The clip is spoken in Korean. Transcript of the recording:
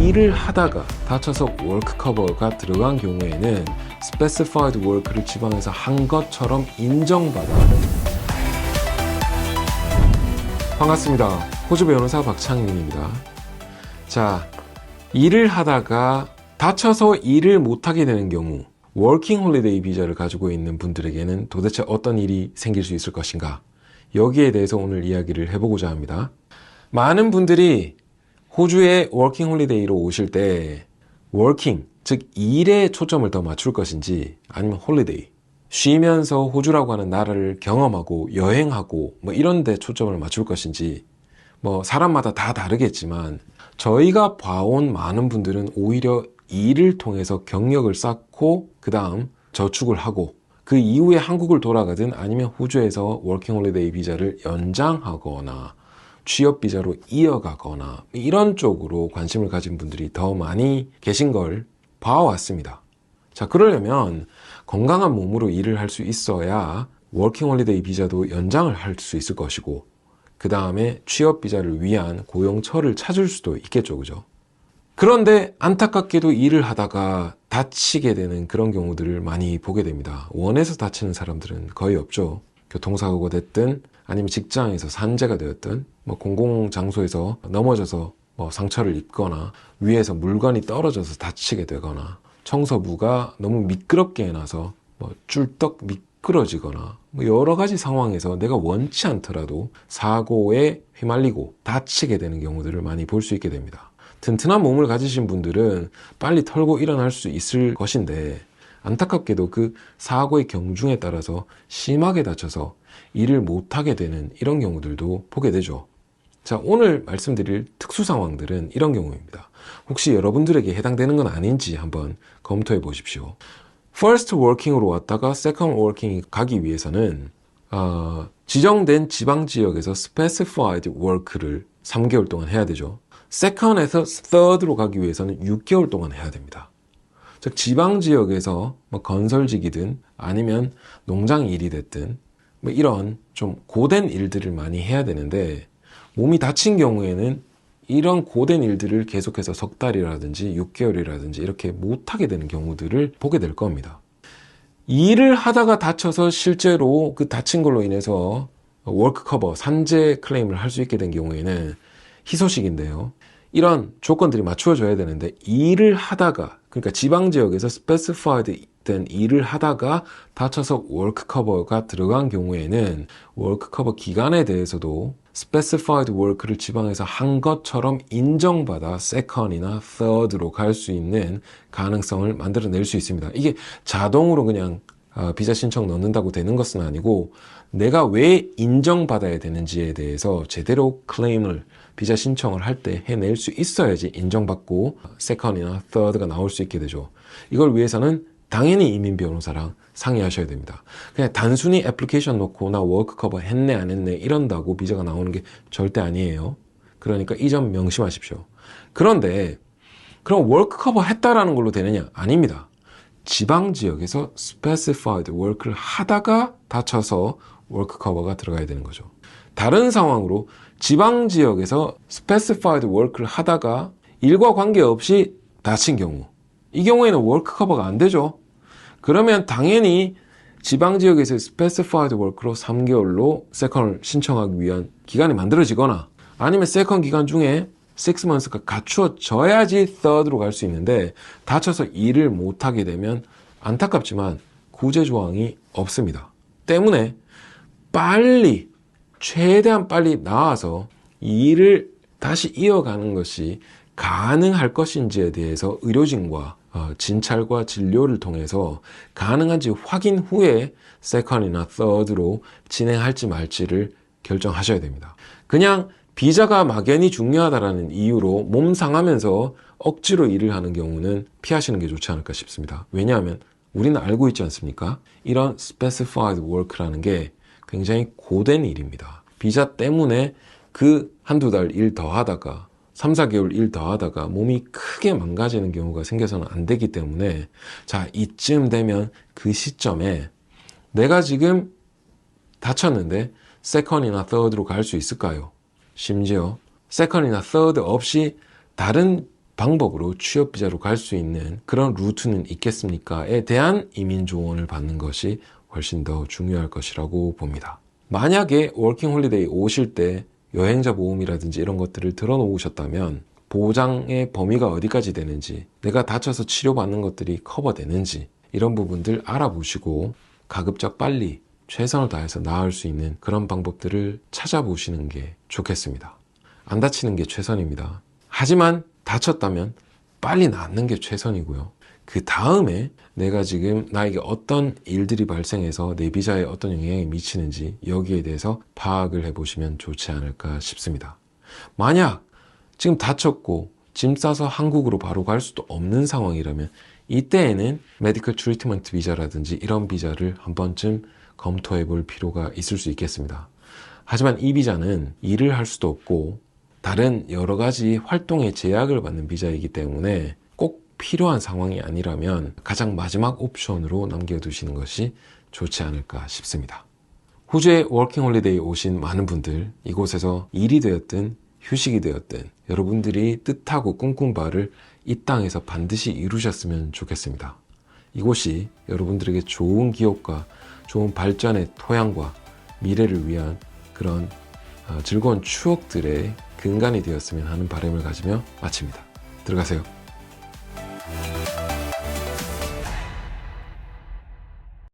일을 하다가 다쳐서 워크 커버가 들어간 경우에는 specified work를 지방에서 한 것처럼 인정받아. 반갑습니다. 호주 변호사 박창민입니다. 자, 일을 하다가 다쳐서 일을 못하게 되는 경우 워킹 홀리데이 비자를 가지고 있는 분들에게는 도대체 어떤 일이 생길 수 있을 것인가? 여기에 대해서 오늘 이야기를 해보고자 합니다. 많은 분들이 호주에 워킹 홀리데이로 오실 때 워킹, 즉 일에 초점을 더 맞출 것인지 아니면 홀리데이, 쉬면서 호주라고 하는 나라를 경험하고 여행하고 뭐 이런 데 초점을 맞출 것인지 뭐 사람마다 다 다르겠지만 저희가 봐온 많은 분들은 오히려 일을 통해서 경력을 쌓고 그 다음 저축을 하고 그 이후에 한국을 돌아가든 아니면 호주에서 워킹 홀리데이 비자를 연장하거나 취업 비자로 이어가거나 이런 쪽으로 관심을 가진 분들이 더 많이 계신 걸 봐왔습니다. 자, 그러려면 건강한 몸으로 일을 할 수 있어야 워킹 홀리데이 비자도 연장을 할 수 있을 것이고 그 다음에 취업 비자를 위한 고용처를 찾을 수도 있겠죠, 그죠? 그런데 안타깝게도 일을 하다가 다치게 되는 그런 경우들을 많이 보게 됩니다. 원해서 다치는 사람들은 거의 없죠. 교통사고가 됐든 아니면 직장에서 산재가 되었든 뭐 공공장소에서 넘어져서 뭐 상처를 입거나 위에서 물건이 떨어져서 다치게 되거나 청소부가 너무 미끄럽게 해놔서 뭐 쫄떡 미끄러지거나 뭐 여러 가지 상황에서 내가 원치 않더라도 사고에 휘말리고 다치게 되는 경우들을 많이 볼 수 있게 됩니다. 튼튼한 몸을 가지신 분들은 빨리 털고 일어날 수 있을 것인데 안타깝게도 그 사고의 경중에 따라서 심하게 다쳐서 일을 못하게 되는 이런 경우들도 보게 되죠. 자, 오늘 말씀드릴 특수 상황들은 이런 경우입니다. 혹시 여러분들에게 해당되는 건 아닌지 한번 검토해 보십시오. First working으로 왔다가 Second working 가기 위해서는 지정된 지방 지역에서 specified work를 3개월 동안 해야 되죠. Second에서 Third로 가기 위해서는 6개월 동안 해야 됩니다. 즉 지방 지역에서 뭐 건설직이든 아니면 농장 일이 됐든 뭐 이런 좀 고된 일들을 많이 해야 되는데 몸이 다친 경우에는 이런 고된 일들을 계속해서 석 달이라든지 6개월이라든지 이렇게 못하게 되는 경우들을 보게 될 겁니다. 일을 하다가 다쳐서 실제로 그 다친 걸로 인해서 워크 커버, 산재 클레임을 할 수 있게 된 경우에는 희소식인데요. 이런 조건들이 맞추어져야 되는데 일을 하다가 그러니까 지방지역에서 스페시파이드 된 일을 하다가 다쳐서 워크 커버가 들어간 경우에는 워크 커버 기간에 대해서도 스페시파이드 워크를 지방에서 한 것처럼 인정받아 세컨이나 third로 갈 수 있는 가능성을 만들어낼 수 있습니다. 이게 자동으로 그냥 비자 신청 넣는다고 되는 것은 아니고 내가 왜 인정받아야 되는지에 대해서 제대로 클레임을 비자 신청을 할 때 해낼 수 있어야지 인정받고 세컨이나 third가 나올 수 있게 되죠. 이걸 위해서는 당연히 이민 변호사랑 상의하셔야 됩니다. 그냥 단순히 애플리케이션 놓고 나 워크 커버 했네 안 했네 이런다고 비자가 나오는 게 절대 아니에요. 그러니까 이 점 명심하십시오. 그런데 그럼 워크 커버 했다라는 걸로 되느냐? 아닙니다. 지방 지역에서 specified work를 하다가 다쳐서 워크 커버가 들어가야 되는 거죠. 다른 상황으로 지방 지역에서 specified work를 하다가 일과 관계없이 다친 경우 이 경우에는 워크 커버가 안 되죠. 그러면 당연히 지방 지역에서 specified work로 3개월로 세컨을 신청하기 위한 기간이 만들어지거나 아니면 세컨 기간 중에 6months가 갖추어져야지 third로 갈 수 있는데 다쳐서 일을 못하게 되면 안타깝지만 구제 조항이 없습니다. 때문에 빨리 최대한 빨리 나와서 일을 다시 이어가는 것이 가능할 것인지에 대해서 의료진과 진찰과 진료를 통해서 가능한지 확인 후에 세컨이나 third로 진행할지 말지를 결정하셔야 됩니다. 그냥 비자가 막연히 중요하다라는 이유로 몸 상하면서 억지로 일을 하는 경우는 피하시는 게 좋지 않을까 싶습니다. 왜냐하면 우리는 알고 있지 않습니까? 이런 specified work라는 게 굉장히 고된 일입니다. 비자 때문에 그 한두 달 일 더 하다가 3, 4개월 일 더 하다가 몸이 크게 망가지는 경우가 생겨서는 안 되기 때문에 자, 이쯤 되면 그 시점에 내가 지금 다쳤는데 세컨이나 third로 갈 수 있을까요? 심지어 세컨이나 third 없이 다른 방법으로 취업비자로 갈 수 있는 그런 루트는 있겠습니까?에 대한 이민 조언을 받는 것이 훨씬 더 중요할 것이라고 봅니다. 만약에 워킹 홀리데이 오실 때 여행자 보험이라든지 이런 것들을 들어놓으셨다면 보장의 범위가 어디까지 되는지, 내가 다쳐서 치료받는 것들이 커버되는지 이런 부분들 알아보시고 가급적 빨리 최선을 다해서 나을 수 있는 그런 방법들을 찾아보시는 게 좋겠습니다. 안 다치는 게 최선입니다. 하지만 다쳤다면 빨리 낫는 게 최선이고요. 그 다음에 내가 지금 나에게 어떤 일들이 발생해서 내 비자에 어떤 영향이 미치는지 여기에 대해서 파악을 해보시면 좋지 않을까 싶습니다. 만약 지금 다쳤고 짐 싸서 한국으로 바로 갈 수도 없는 상황이라면 이때에는 메디컬 트리트먼트 비자라든지 이런 비자를 한 번쯤 검토해 볼 필요가 있을 수 있겠습니다. 하지만 이 비자는 일을 할 수도 없고 다른 여러 가지 활동에 제약을 받는 비자이기 때문에 꼭 필요한 상황이 아니라면 가장 마지막 옵션으로 남겨두시는 것이 좋지 않을까 싶습니다. 호주에 워킹 홀리데이 오신 많은 분들, 이곳에서 일이 되었든 휴식이 되었든 여러분들이 뜻하고 꿈꾼 바를 이 땅에서 반드시 이루셨으면 좋겠습니다. 이곳이 여러분들에게 좋은 기업과 좋은 발전의 토양과 미래를 위한 그런 즐거운 추억들의 근간이 되었으면 하는 바람을 가지며 마칩니다. 들어가세요.